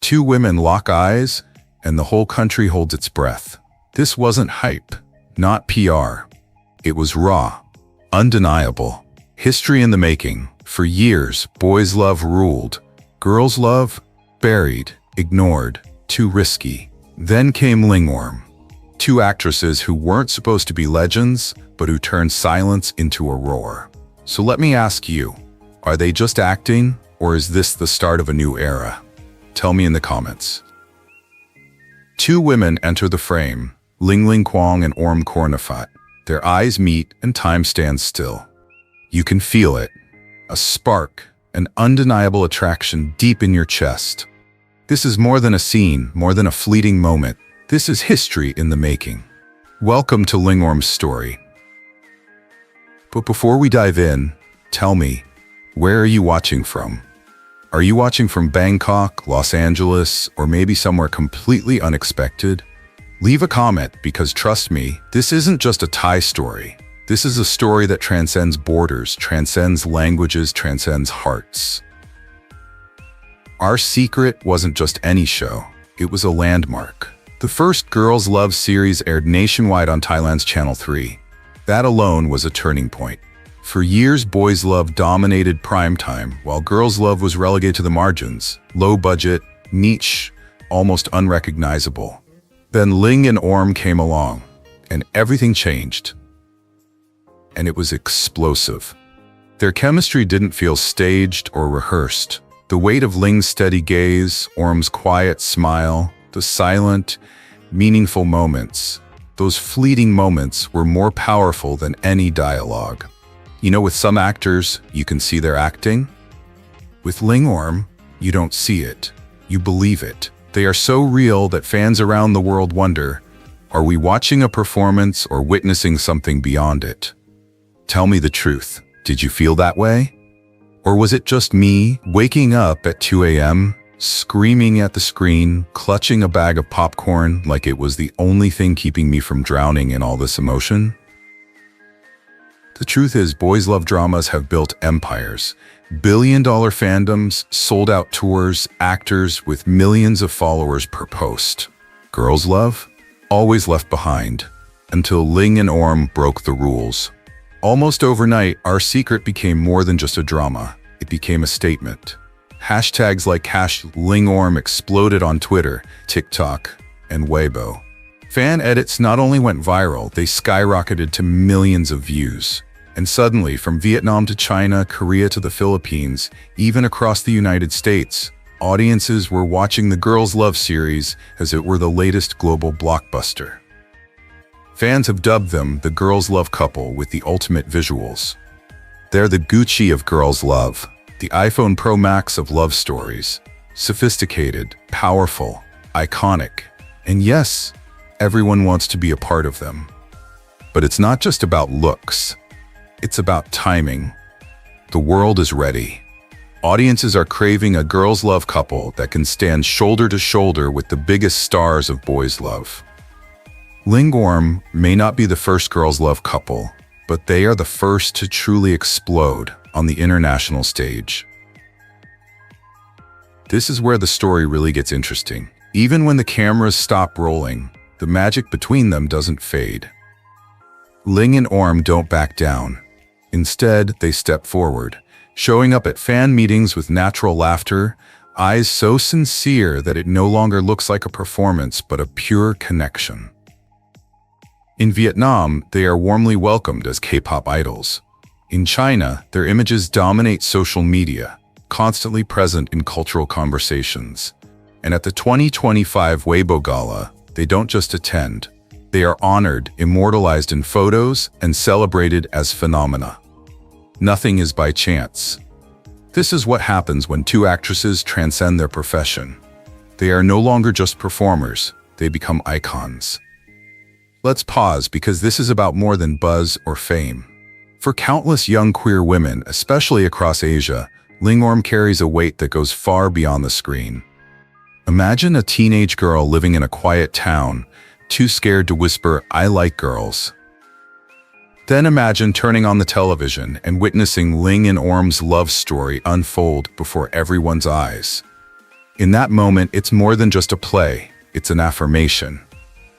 Two women lock eyes, and the whole country holds its breath. This wasn't hype, not PR. It was raw, undeniable. History in the making. For years, boys' love ruled. Girls' love, buried, ignored, too risky. Then came LingOrm. Two actresses who weren't supposed to be legends, but who turned silence into a roar. So let me ask you, are they just acting, or is this the start of a new era? Tell me in the comments. Two women enter the frame, Ling Kwang and Orm Kornafat. Their eyes meet and time stands still. You can feel it. A spark, an undeniable attraction deep in your chest. This is more than a scene, more than a fleeting moment. This is history in the making. Welcome to LingOrm's story. But before we dive in, tell me, where are you watching from? Are you watching from Bangkok, Los Angeles, or maybe somewhere completely unexpected? Leave a comment because trust me, this isn't just a Thai story. This is a story that transcends borders, transcends languages, transcends hearts. Our Secret wasn't just any show, it was a landmark. The first Girls' Love series aired nationwide on Thailand's Channel 3. That alone was a turning point. For years, Boys' Love dominated primetime, while Girls' Love was relegated to the margins, low budget, niche, almost unrecognizable. Then Ling and Orm came along, and everything changed. And it was explosive. Their chemistry didn't feel staged or rehearsed. The weight of Ling's steady gaze, Orm's quiet smile, the silent, meaningful moments, those fleeting moments were more powerful than any dialogue. You know, with some actors, you can see their acting. With LingOrm, you don't see it. You believe it. They are so real that fans around the world wonder, are we watching a performance or witnessing something beyond it? Tell me the truth. Did you feel that way? Or was it just me waking up at 2 a.m., screaming at the screen, clutching a bag of popcorn like it was the only thing keeping me from drowning in all this emotion? The truth is, boys' love dramas have built empires. Billion-dollar fandoms, sold-out tours, actors with millions of followers per post. Girls' love? Always left behind. Until Ling and Orm broke the rules. Almost overnight, Our Secret became more than just a drama. It became a statement. Hashtags like #LingOrm exploded on Twitter, TikTok, and Weibo. Fan edits not only went viral, they skyrocketed to millions of views. And suddenly, from Vietnam to China, Korea to the Philippines, even across the United States, audiences were watching the Girls' Love series as it were the latest global blockbuster. Fans have dubbed them the Girls' Love couple with the ultimate visuals. They're the Gucci of Girls' Love, the iPhone Pro Max of love stories. Sophisticated, powerful, iconic, and yes, everyone wants to be a part of them. But it's not just about looks. It's about timing. The world is ready. Audiences are craving a Girls' Love couple that can stand shoulder to shoulder with the biggest stars of Boys' Love. LingOrm may not be the first Girls' Love couple, but they are the first to truly explode on the international stage. This is where the story really gets interesting. Even when the cameras stop rolling, the magic between them doesn't fade. Ling and Orm don't back down. Instead, they step forward, showing up at fan meetings with natural laughter, eyes so sincere that it no longer looks like a performance but a pure connection. In Vietnam, they are warmly welcomed as K-pop idols. In China, their images dominate social media, constantly present in cultural conversations. And at the 2025 Weibo Gala, they don't just attend. They are honored, immortalized in photos, and celebrated as phenomena. Nothing is by chance. This is what happens when two actresses transcend their profession. They are no longer just performers, they become icons. Let's pause because this is about more than buzz or fame. For countless young queer women, especially across Asia, LingOrm carries a weight that goes far beyond the screen. Imagine a teenage girl living in a quiet town, too scared to whisper, "I like girls." Then imagine turning on the television and witnessing Ling and Orm's love story unfold before everyone's eyes. In that moment, it's more than just a play, it's an affirmation.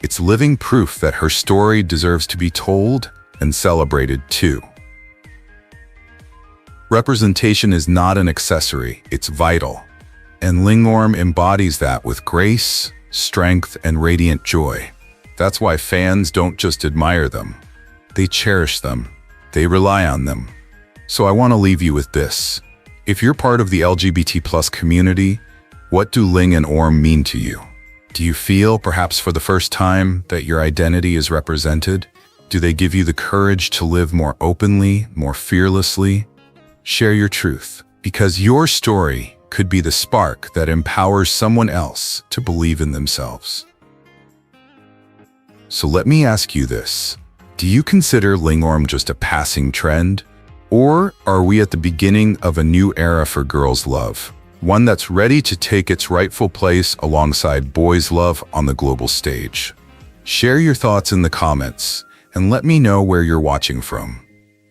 It's living proof that her story deserves to be told and celebrated too. Representation is not an accessory, it's vital. And LingOrm embodies that with grace, strength, and radiant joy. That's why fans don't just admire them. They cherish them. They rely on them. So I want to leave you with this. If you're part of the LGBT+ community, what do Ling and Orm mean to you? Do you feel, perhaps for the first time, that your identity is represented? Do they give you the courage to live more openly, more fearlessly? Share your truth, because your story could be the spark that empowers someone else to believe in themselves. So let me ask you this. Do you consider LingOrm just a passing trend? Or are we at the beginning of a new era for girls' love? One that's ready to take its rightful place alongside boys' love on the global stage? Share your thoughts in the comments and let me know where you're watching from.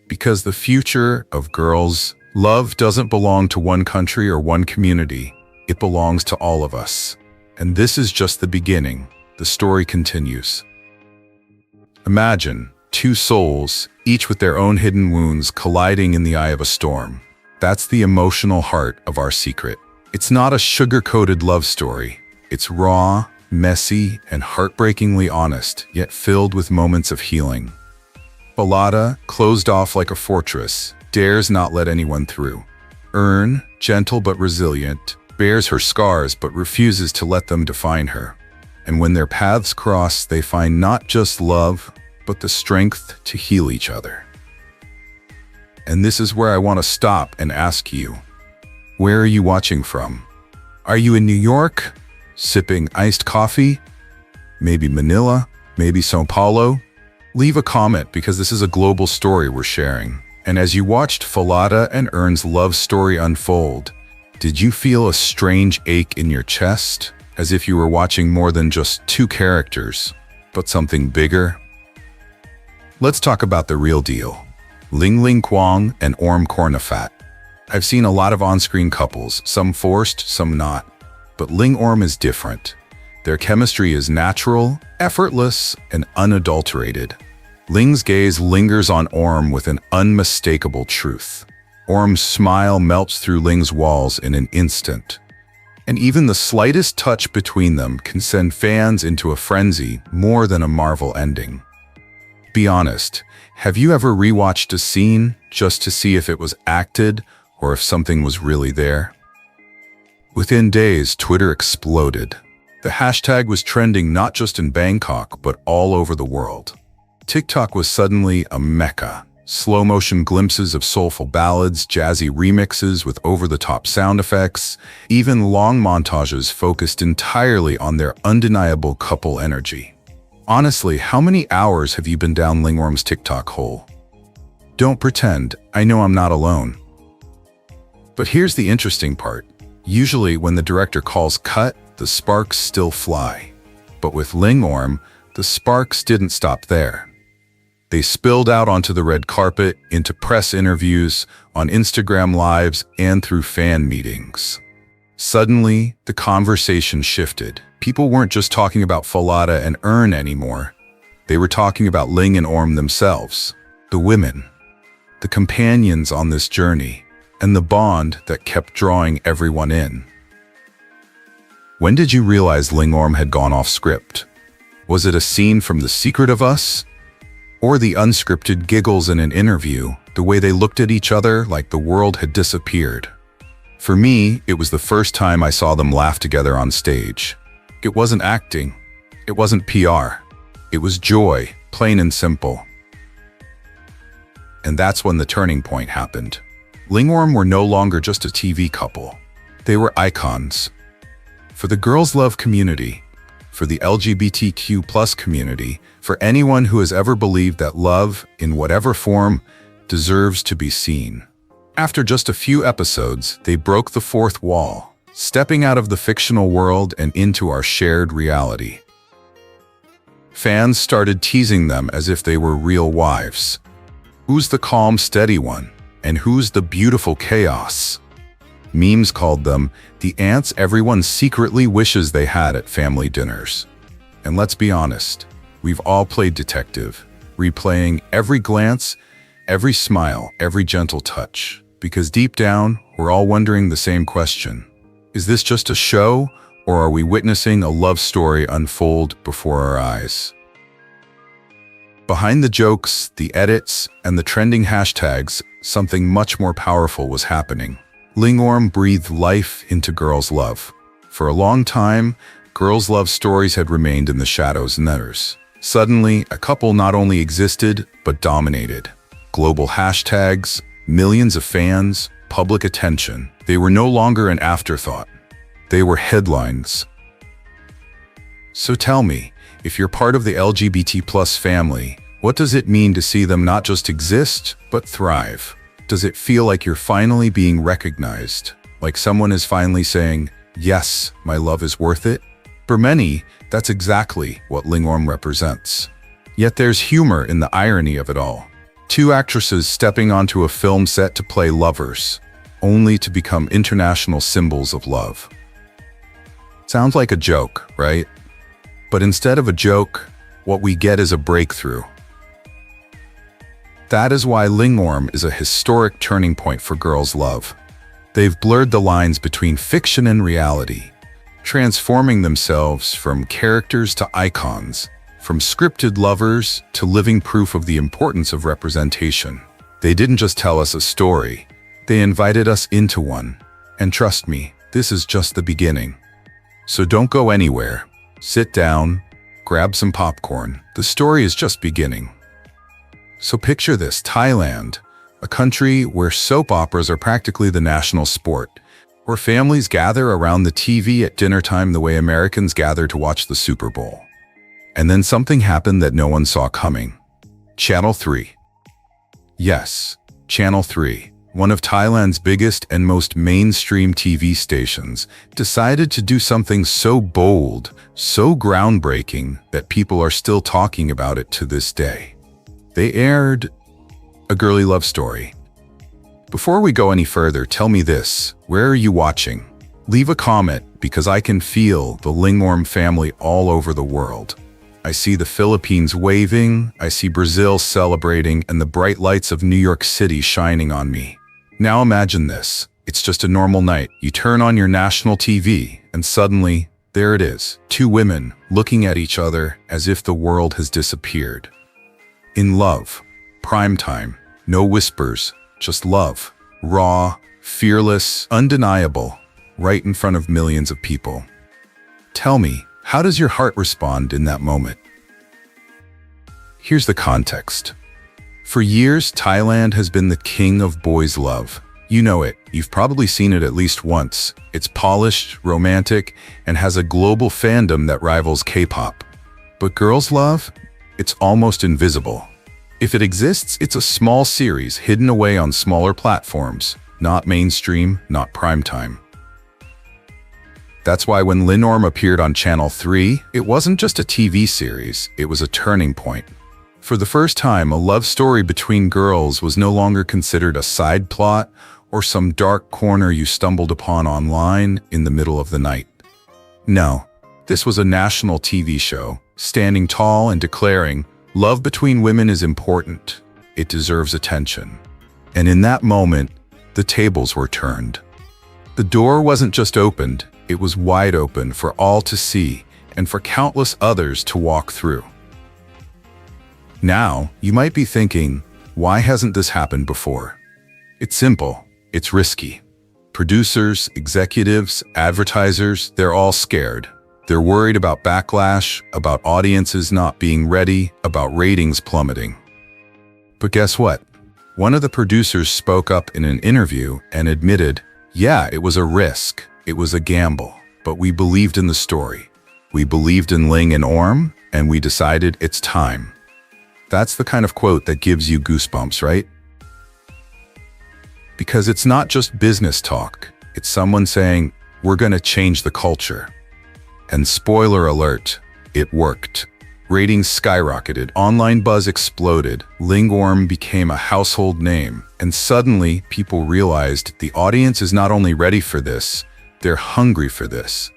Because the future of girls' love doesn't belong to one country or one community. It belongs to all of us. And this is just the beginning. The story continues. Imagine two souls, each with their own hidden wounds, colliding in the eye of a storm. That's the emotional heart of our secret. It's not a sugar-coated love story. It's raw, messy, and heartbreakingly honest, yet filled with moments of healing. Falada, closed off like a fortress, dares not let anyone through. Ern, gentle but resilient, bears her scars but refuses to let them define her. And when their paths cross, they find not just love, but the strength to heal each other. And this is where I want to stop and ask you, where are you watching from? Are you in New York, sipping iced coffee? Maybe Manila? Maybe São Paulo? Leave a comment, because this is a global story we're sharing. And as you watched Falada and Ern's love story unfold, did you feel a strange ache in your chest, as if you were watching more than just two characters, but something bigger? Let's talk about the real deal. Ling Kwang and Orm Cornafat. I've seen a lot of on-screen couples, some forced, some not. But LingOrm is different. Their chemistry is natural, effortless, and unadulterated. Ling's gaze lingers on Orm with an unmistakable truth. Orm's smile melts through Ling's walls in an instant. And even the slightest touch between them can send fans into a frenzy more than a Marvel ending. Be honest, have you ever rewatched a scene just to see if it was acted or if something was really there? Within days, Twitter exploded. The hashtag was trending not just in Bangkok, but all over the world. TikTok was suddenly a mecca. Slow-motion glimpses of soulful ballads, jazzy remixes with over-the-top sound effects, even long montages focused entirely on their undeniable couple energy. Honestly, how many hours have you been down LingOrm's TikTok hole? Don't pretend, I know I'm not alone. But here's the interesting part. Usually when the director calls cut, the sparks still fly. But with LingOrm, the sparks didn't stop there. They spilled out onto the red carpet, into press interviews, on Instagram lives, and through fan meetings. Suddenly, the conversation shifted. People weren't just talking about Falada and Ern anymore. They were talking about Ling and Orm themselves, the women, the companions on this journey, and the bond that kept drawing everyone in. When did you realize LingOrm had gone off script? Was it a scene from The Secret of Us? Or the unscripted giggles in an interview, the way they looked at each other like the world had disappeared? For me, it was the first time I saw them laugh together on stage. It wasn't acting. It wasn't PR. It was joy, plain and simple. And that's when the turning point happened. LingOrm were no longer just a TV couple. They were icons. For the girls' love community, for the LGBTQ+ community, for anyone who has ever believed that love, in whatever form, deserves to be seen. After just a few episodes, they broke the fourth wall, stepping out of the fictional world and into our shared reality. Fans started teasing them as if they were real wives. Who's the calm, steady one? And who's the beautiful chaos? Memes called them the ants everyone secretly wishes they had at family dinners. And let's be honest, we've all played detective, replaying every glance, every smile, every gentle touch. Because deep down, we're all wondering the same question. Is this just a show, or are we witnessing a love story unfold before our eyes? Behind the jokes, the edits, and the trending hashtags, something much more powerful was happening. LingOrm breathed life into girls' love. For a long time, girls' love stories had remained in the shadows and others. Suddenly, a couple not only existed, but dominated. Global hashtags, millions of fans, public attention. They were no longer an afterthought. They were headlines. So tell me, if you're part of the LGBT+ family, what does it mean to see them not just exist, but thrive? Does it feel like you're finally being recognized? Like someone is finally saying, yes, my love is worth it? For many, that's exactly what LingOrm represents. Yet there's humor in the irony of it all. Two actresses stepping onto a film set to play lovers, only to become international symbols of love. Sounds like a joke, right? But instead of a joke, what we get is a breakthrough. That is why LingOrm is a historic turning point for girls' love. They've blurred the lines between fiction and reality, transforming themselves from characters to icons, from scripted lovers to living proof of the importance of representation. They didn't just tell us a story, they invited us into one. And trust me, this is just the beginning. So don't go anywhere. Sit down, grab some popcorn. The story is just beginning. So picture this, Thailand, a country where soap operas are practically the national sport, where families gather around the TV at dinner time the way Americans gather to watch the Super Bowl. And then something happened that no one saw coming. Channel 3. Yes, Channel 3, one of Thailand's biggest and most mainstream TV stations, decided to do something so bold, so groundbreaking, that people are still talking about it to this day. They aired a girly love story. Before we go any further, tell me this, where are you watching? Leave a comment, because I can feel the LingOrm family all over the world. I see the Philippines waving, I see Brazil celebrating, and the bright lights of New York City shining on me. Now imagine this. It's just a normal night. You turn on your national TV, and suddenly, there it is. Two women looking at each other as if the world has disappeared. In love. Prime time. No whispers, just love. Raw, fearless, undeniable, right in front of millions of people. Tell me, how does your heart respond in that moment? Here's the context. For years, Thailand has been the king of boys' love. You know it. You've probably seen it at least once. It's polished, romantic, and has a global fandom that rivals K-pop. But girls' love? It's almost invisible. If it exists, it's a small series hidden away on smaller platforms, not mainstream, not primetime. That's why when LingOrm appeared on Channel 3, it wasn't just a TV series, it was a turning point. For the first time, a love story between girls was no longer considered a side plot or some dark corner you stumbled upon online in the middle of the night. No, this was a national TV show, standing tall and declaring, love between women is important. It deserves attention. And in that moment, the tables were turned. The door wasn't just opened, it was wide open for all to see and for countless others to walk through. Now, you might be thinking, why hasn't this happened before? It's simple. It's risky. Producers, executives, advertisers, they're all scared. They're worried about backlash, about audiences not being ready, about ratings plummeting. But guess what? One of the producers spoke up in an interview and admitted, yeah, it was a risk. It was a gamble. But we believed in the story. We believed in LingOrm, and we decided it's time. That's the kind of quote that gives you goosebumps, right? Because it's not just business talk. It's someone saying, we're going to change the culture. And spoiler alert, it worked. Ratings skyrocketed, online buzz exploded, LingOrm became a household name, and suddenly people realized the audience is not only ready for this, they're hungry for this.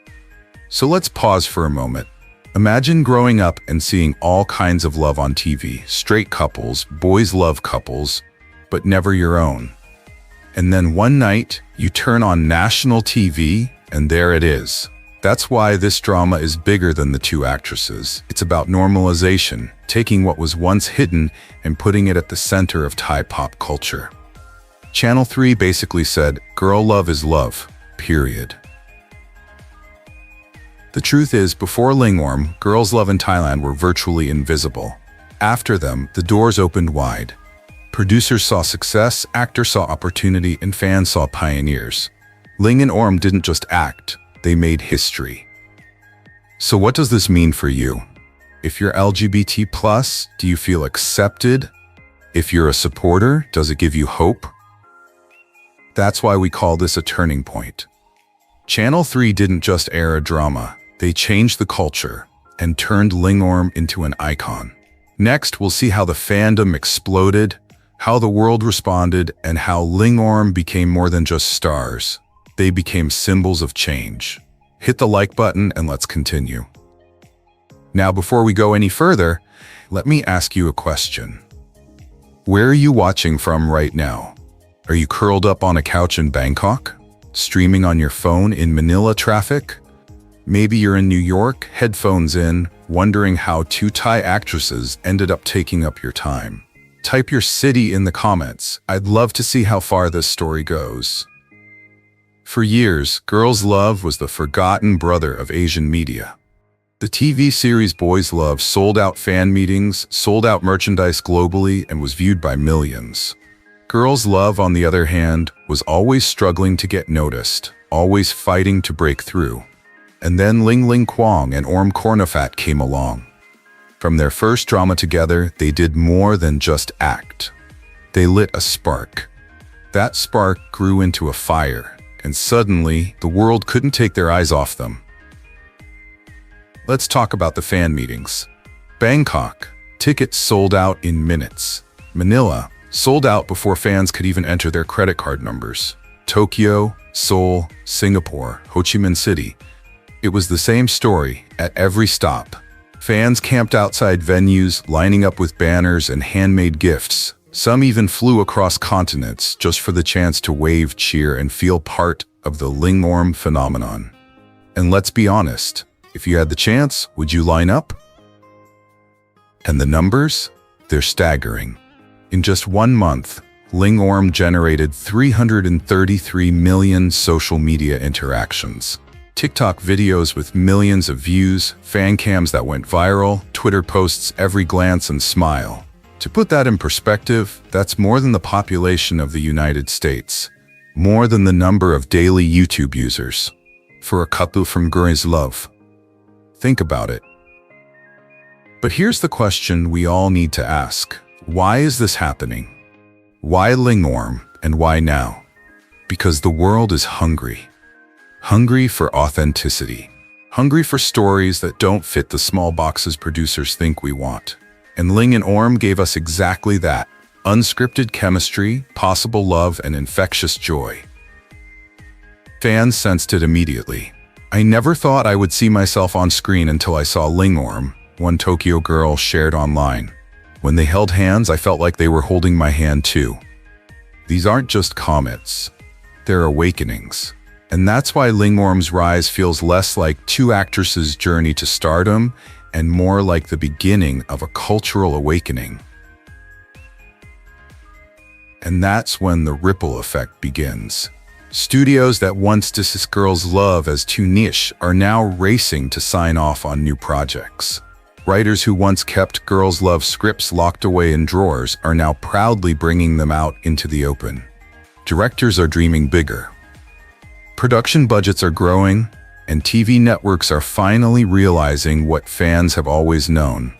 So let's pause for a moment. Imagine growing up and seeing all kinds of love on TV, straight couples, boys love couples, but never your own. And then one night, you turn on national TV, and there it is. That's why this drama is bigger than the two actresses. It's about normalization, taking what was once hidden and putting it at the center of Thai pop culture. Channel 3 basically said, girl love is love, period. The truth is, before LingOrm, girls' love in Thailand were virtually invisible. After them, the doors opened wide. Producers saw success, actors saw opportunity, and fans saw pioneers. Ling and Orm didn't just act, they made history. So what does this mean for you? If you're LGBT+, do you feel accepted? If you're a supporter, does it give you hope? That's why we call this a turning point. Channel 3 didn't just air a drama, they changed the culture and turned LingOrm into an icon. Next, we'll see how the fandom exploded, how the world responded, and how LingOrm became more than just stars. They became symbols of change. Hit the like button and let's continue. Now, before we go any further, let me ask you a question. Where are you watching from right now? Are you curled up on a couch in Bangkok? Streaming on your phone in Manila traffic? Maybe you're in New York, headphones in, wondering how two Thai actresses ended up taking up your time. Type your city in the comments. I'd love to see how far this story goes. For years, Girls' Love was the forgotten brother of Asian media. The TV series Boys' Love sold out fan meetings, sold out merchandise globally, and was viewed by millions. Girls' Love, on the other hand, was always struggling to get noticed, always fighting to break through. And then Ling Ling Kwong and Orm Kornafat came along. From their first drama together, they did more than just act. They lit a spark. That spark grew into a fire, and suddenly, the world couldn't take their eyes off them. Let's talk about the fan meetings. Bangkok, tickets sold out in minutes. Manila, sold out before fans could even enter their credit card numbers. Tokyo, Seoul, Singapore, Ho Chi Minh City. It was the same story at every stop. Fans camped outside venues, lining up with banners and handmade gifts. Some even flew across continents just for the chance to wave, cheer, and feel part of the LingOrm phenomenon. And let's be honest, if you had the chance, would you line up? And the numbers? They're staggering. In just 1 month, LingOrm generated 333 million social media interactions. TikTok videos with millions of views, fan cams that went viral, Twitter posts every glance and smile. To put that in perspective, that's more than the population of the United States, more than the number of daily YouTube users. For a couple from Girls' Love. Think about it. But here's the question we all need to ask. Why is this happening? Why LingOrm, and why now? Because the world is hungry. Hungry for authenticity. Hungry for stories that don't fit the small boxes producers think we want. And Ling and Orm gave us exactly that. Unscripted chemistry, possible love, and infectious joy. Fans sensed it immediately. I never thought I would see myself on screen until I saw LingOrm, one Tokyo girl shared online. When they held hands, I felt like they were holding my hand too. These aren't just comments. They're awakenings. And that's why LingOrm's rise feels less like two actresses' journey to stardom and more like the beginning of a cultural awakening. And that's when the ripple effect begins. Studios that once dismissed Girls' Love as too niche are now racing to sign off on new projects. Writers who once kept Girls' Love scripts locked away in drawers are now proudly bringing them out into the open. Directors are dreaming bigger. Production budgets are growing, and TV networks are finally realizing what fans have always known.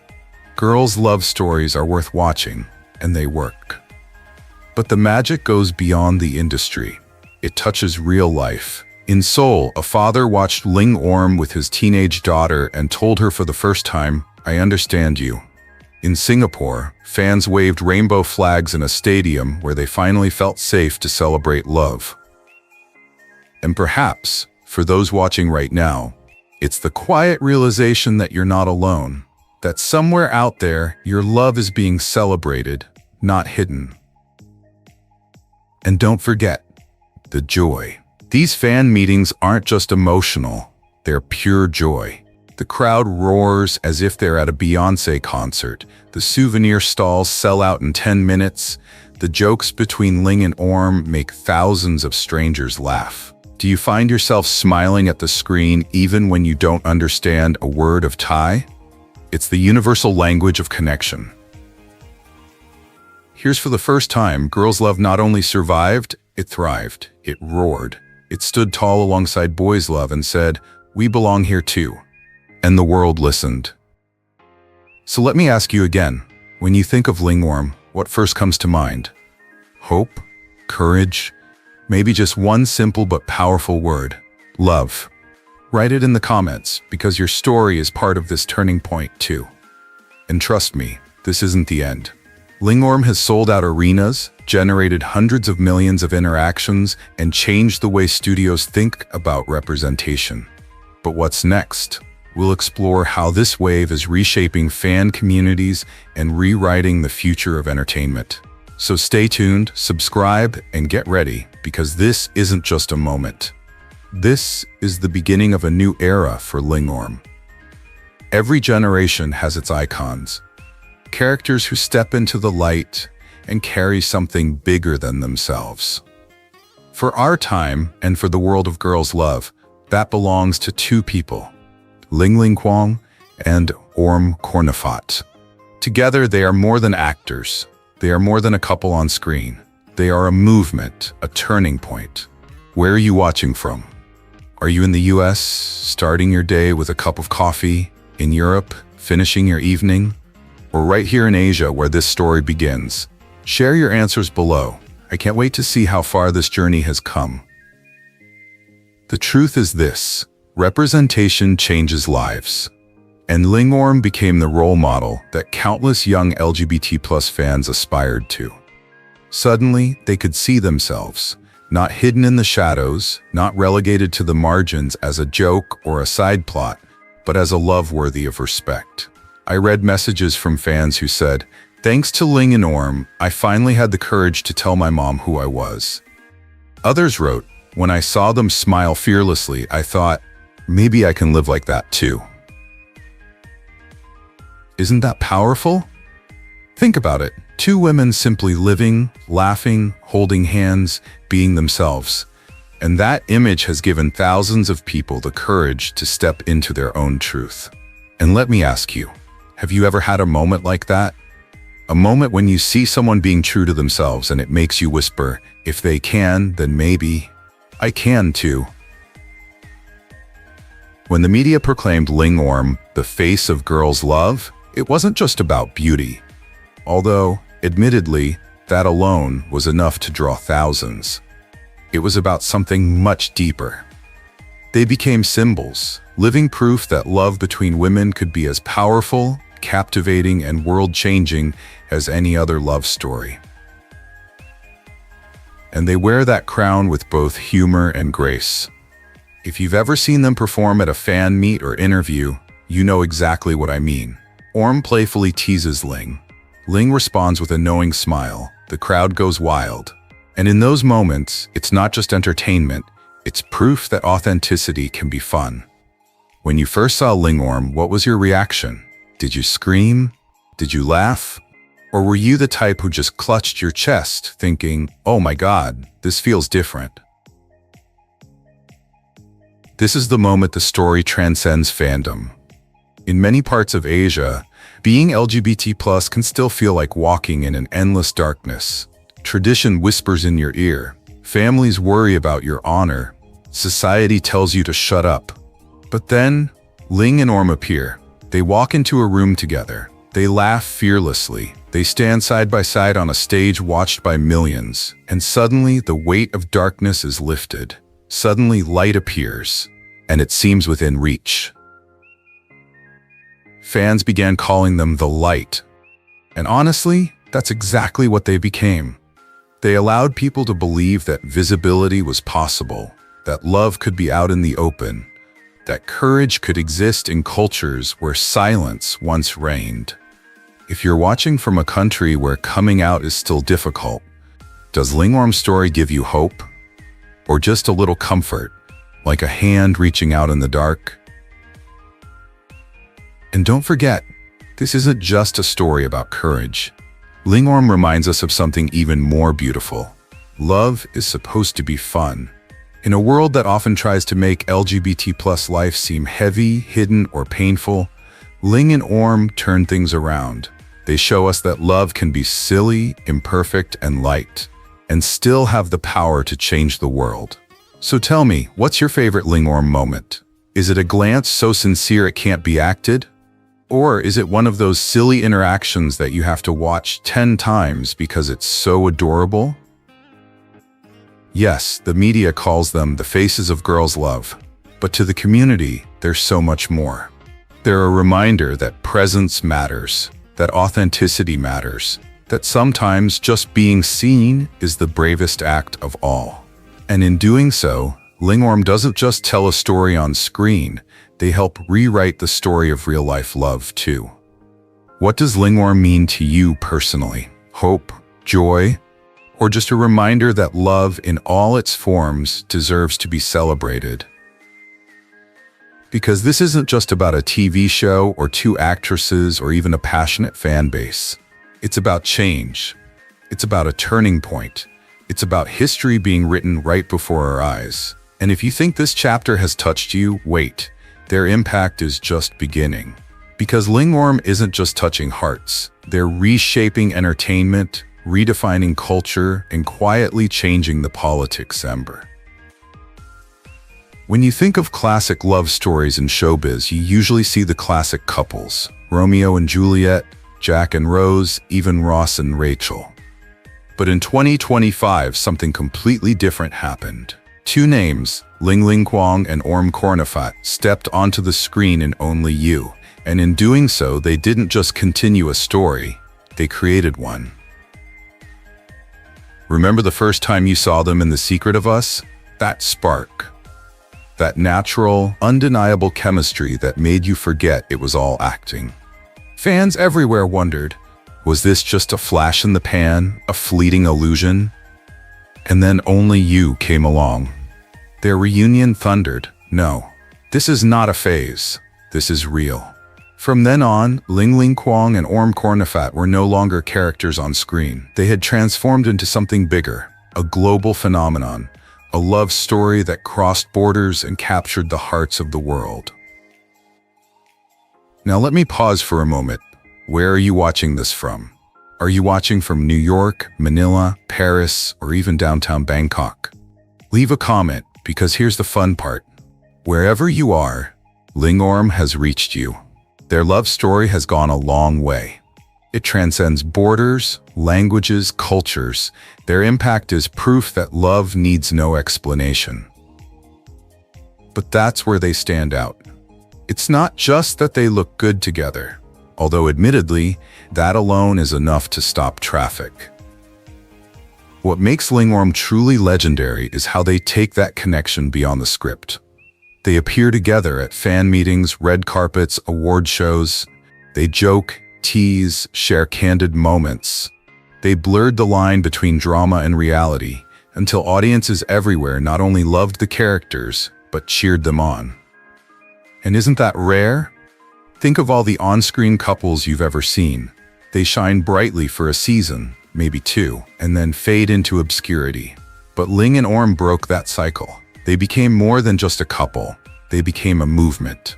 Girls' love stories are worth watching, and they work. But the magic goes beyond the industry. It touches real life. In Seoul, a father watched LingOrm with his teenage daughter and told her for the first time, I understand you. In Singapore, fans waved rainbow flags in a stadium where they finally felt safe to celebrate love. And perhaps, for those watching right now, it's the quiet realization that you're not alone, that somewhere out there, your love is being celebrated, not hidden. And don't forget, the joy. These fan meetings aren't just emotional, they're pure joy. The crowd roars as if they're at a Beyoncé concert. The souvenir stalls sell out in 10 minutes. The jokes between Ling and Orm make thousands of strangers laugh. Do you find yourself smiling at the screen even when you don't understand a word of Thai? It's the universal language of connection. Here's for the first time, girls' love not only survived, it thrived. It roared. It stood tall alongside boys' love and said, "We belong here too." And the world listened. So let me ask you again, when you think of LingOrm, what first comes to mind? Hope? Courage? Maybe just one simple but powerful word: love. Write it in the comments, because your story is part of this turning point too. And trust me, this isn't the end. LingOrm has sold out arenas, generated hundreds of millions of interactions, and changed the way studios think about representation. But what's next? We'll explore how this wave is reshaping fan communities and rewriting the future of entertainment. So stay tuned, subscribe, and get ready, because this isn't just a moment. This is the beginning of a new era for LingOrm. Every generation has its icons, characters who step into the light and carry something bigger than themselves. For our time, and for the world of girls' love, that belongs to two people, Ling Kwong and Orm Cornefat. Together, they are more than actors. They are more than a couple on screen. They are a movement, a turning point. Where are you watching from? Are you in the US, starting your day with a cup of coffee? In Europe, finishing your evening? Or right here in Asia, where this story begins? Share your answers below. I can't wait to see how far this journey has come. The truth is this: representation changes lives. And LingOrm became the role model that countless young LGBT+ fans aspired to. Suddenly, they could see themselves, not hidden in the shadows, not relegated to the margins as a joke or a side plot, but as a love worthy of respect. I read messages from fans who said, "Thanks to Ling and Orm, I finally had the courage to tell my mom who I was." Others wrote, "When I saw them smile fearlessly, I thought, maybe I can live like that too." Isn't that powerful? Think about it. Two women simply living, laughing, holding hands, being themselves. And that image has given thousands of people the courage to step into their own truth. And let me ask you, have you ever had a moment like that? A moment when you see someone being true to themselves and it makes you whisper, if they can, then maybe I can too. When the media proclaimed LingOrm the face of girls' love, it wasn't just about beauty. Although, admittedly, that alone was enough to draw thousands. It was about something much deeper. They became symbols, living proof that love between women could be as powerful, captivating, and world-changing as any other love story. And they wear that crown with both humor and grace. If you've ever seen them perform at a fan meet or interview, you know exactly what I mean. Orm playfully teases Ling. Ling responds with a knowing smile. The crowd goes wild. And in those moments, it's not just entertainment, it's proof that authenticity can be fun. When you first saw LingOrm, what was your reaction? Did you scream? Did you laugh? Or were you the type who just clutched your chest, thinking, "Oh my God, this feels different"? This is the moment the story transcends fandom. In many parts of Asia, being LGBT+ can still feel like walking in an endless darkness. Tradition whispers in your ear. Families worry about your honor. Society tells you to shut up. But then, Ling and Orm appear. They walk into a room together. They laugh fearlessly. They stand side by side on a stage watched by millions. And suddenly, the weight of darkness is lifted. Suddenly, light appears, and it seems within reach. fans began calling them the light. And honestly, that's exactly what they became. They allowed people to believe that visibility was possible, that love could be out in the open, that courage could exist in cultures where silence once reigned. If you're watching from a country where coming out is still difficult, does LingOrm's story give you hope? Or just a little comfort, like a hand reaching out in the dark? And don't forget, this isn't just a story about courage. LingOrm reminds us of something even more beautiful. Love is supposed to be fun. In a world that often tries to make LGBT+ life seem heavy, hidden, or painful, Ling and Orm turn things around. They show us that love can be silly, imperfect, and light, and still have the power to change the world. So tell me, what's your favorite LingOrm moment? Is it a glance so sincere it can't be acted? Or is it one of those silly interactions that you have to watch 10 times because it's so adorable? Yes, the media calls them the faces of girls' love, but to the community, there's so much more. They're a reminder that presence matters, that authenticity matters, that sometimes just being seen is the bravest act of all. And in doing so, LingOrm doesn't just tell a story on screen, they help rewrite the story of real-life love too. What does LingOrm mean to you personally? Hope? Joy? Or just a reminder that love in all its forms deserves to be celebrated? Because this isn't just about a TV show or two actresses or even a passionate fan base. It's about change. It's about a turning point. It's about history being written right before our eyes. And if you think this chapter has touched you, wait. Their impact is just beginning. Because LingOrm isn't just touching hearts. They're reshaping entertainment, redefining culture, and quietly changing the politics ember. When you think of classic love stories in showbiz, you usually see the classic couples, Romeo and Juliet, Jack and Rose, even Ross and Rachel. But in 2025, something completely different happened. Two names, Ling Kwang and Orm Kornafat, stepped onto the screen in Only You, and in doing so, they didn't just continue a story, they created one. Remember the first time you saw them in The Secret of Us? That spark. That natural, undeniable chemistry that made you forget it was all acting. Fans everywhere wondered, was this just a flash in the pan, a fleeting illusion? And then Only You came along. Their reunion thundered, no, this is not a phase, this is real. From then on, Ling Kwang and Orm Kornafat were no longer characters on screen. They had transformed into something bigger, a global phenomenon, a love story that crossed borders and captured the hearts of the world. Now let me pause for a moment. Where are you watching this from? Are you watching from New York, Manila, Paris, or even downtown Bangkok? Leave a comment, because here's the fun part. Wherever you are, LingOrm has reached you. Their love story has gone a long way. It transcends borders, languages, cultures. Their impact is proof that love needs no explanation. But that's where they stand out. It's not just that they look good together, although admittedly, that alone is enough to stop traffic. What makes LingOrm truly legendary is how they take that connection beyond the script. They appear together at fan meetings, red carpets, award shows. They joke, tease, share candid moments. They blurred the line between drama and reality until audiences everywhere not only loved the characters, but cheered them on. And isn't that rare? Think of all the on-screen couples you've ever seen. They shine brightly for a season, maybe two, and then fade into obscurity. But Ling and Orm broke that cycle. They became more than just a couple. They became a movement.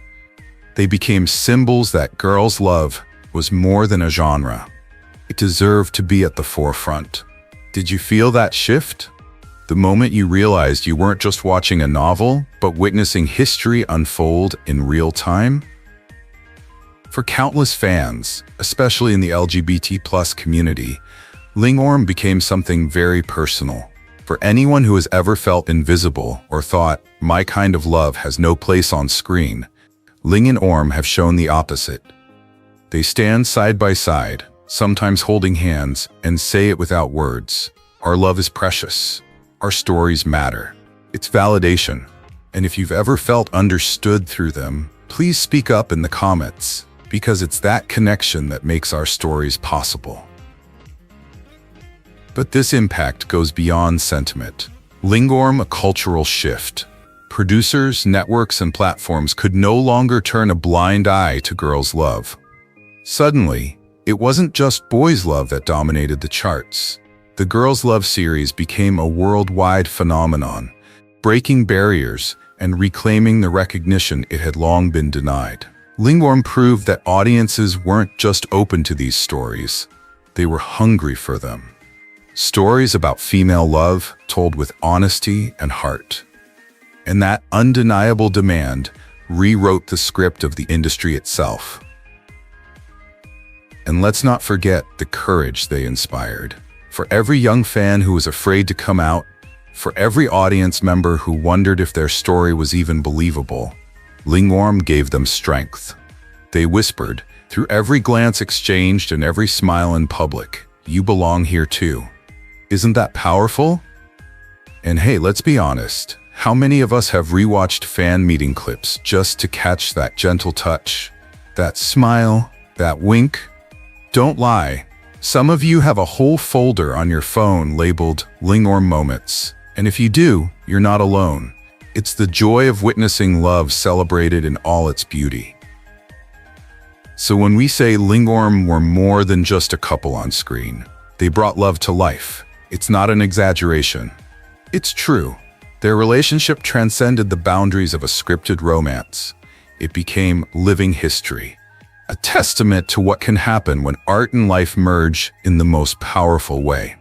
They became symbols that girls' love was more than a genre. It deserved to be at the forefront. Did you feel that shift? The moment you realized you weren't just watching a novel, but witnessing history unfold in real time? For countless fans, especially in the LGBT+ community, LingOrm became something very personal. For anyone who has ever felt invisible or thought, my kind of love has no place on screen, Ling and Orm have shown the opposite. They stand side by side, sometimes holding hands, and say it without words. Our love is precious. Our stories matter. It's validation. And if you've ever felt understood through them, please speak up in the comments, because it's that connection that makes our stories possible. But this impact goes beyond sentiment. LingOrm, a cultural shift. Producers, networks, and platforms could no longer turn a blind eye to girls' love. Suddenly, it wasn't just boys' love that dominated the charts. The Girls' Love series became a worldwide phenomenon, breaking barriers and reclaiming the recognition it had long been denied. LingOrm proved that audiences weren't just open to these stories, they were hungry for them. Stories about female love told with honesty and heart. And that undeniable demand rewrote the script of the industry itself. And let's not forget the courage they inspired. For every young fan who was afraid to come out, for every audience member who wondered if their story was even believable, LingOrm gave them strength. They whispered, through every glance exchanged and every smile in public, "You belong here too." Isn't that powerful? And hey, let's be honest, how many of us have rewatched fan meeting clips just to catch that gentle touch, that smile, that wink? Don't lie. Some of you have a whole folder on your phone labeled LingOrm Moments. And if you do, you're not alone. It's the joy of witnessing love celebrated in all its beauty. So when we say LingOrm were more than just a couple on screen, they brought love to life. It's not an exaggeration. It's true. Their relationship transcended the boundaries of a scripted romance. It became living history, a testament to what can happen when art and life merge in the most powerful way.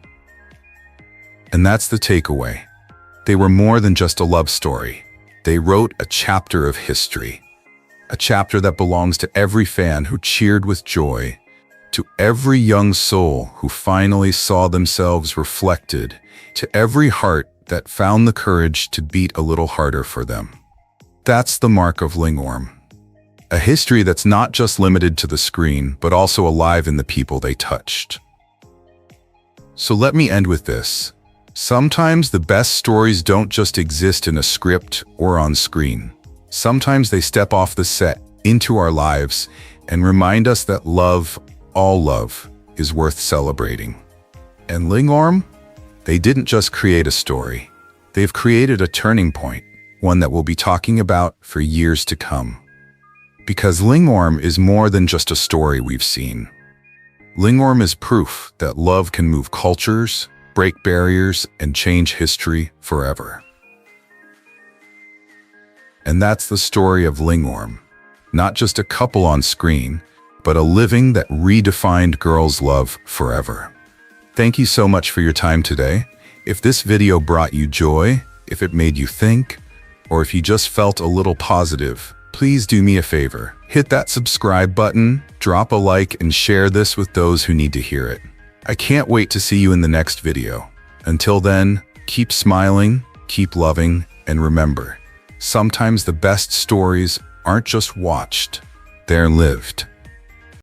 And that's the takeaway. They were more than just a love story. They wrote a chapter of history, a chapter that belongs to every fan who cheered with joy, to every young soul who finally saw themselves reflected, to every heart that found the courage to beat a little harder for them. That's the mark of LingOrm. A history that's not just limited to the screen, but also alive in the people they touched. So let me end with this. Sometimes the best stories don't just exist in a script or on screen. Sometimes they step off the set into our lives and remind us that love, all love, is worth celebrating. And LingOrm, they didn't just create a story. They've created a turning point, one that we'll be talking about for years to come. Because LingOrm is more than just a story we've seen. LingOrm is proof that love can move cultures, break barriers, and change history forever. And that's the story of LingOrm. Not just a couple on screen, but a living that redefined girls' love forever. Thank you so much for your time today. If this video brought you joy, if it made you think, or if you just felt a little positive, please do me a favor. Hit that subscribe button, drop a like, and share this with those who need to hear it. I can't wait to see you in the next video. Until then, keep smiling, keep loving, and remember, sometimes the best stories aren't just watched, they're lived.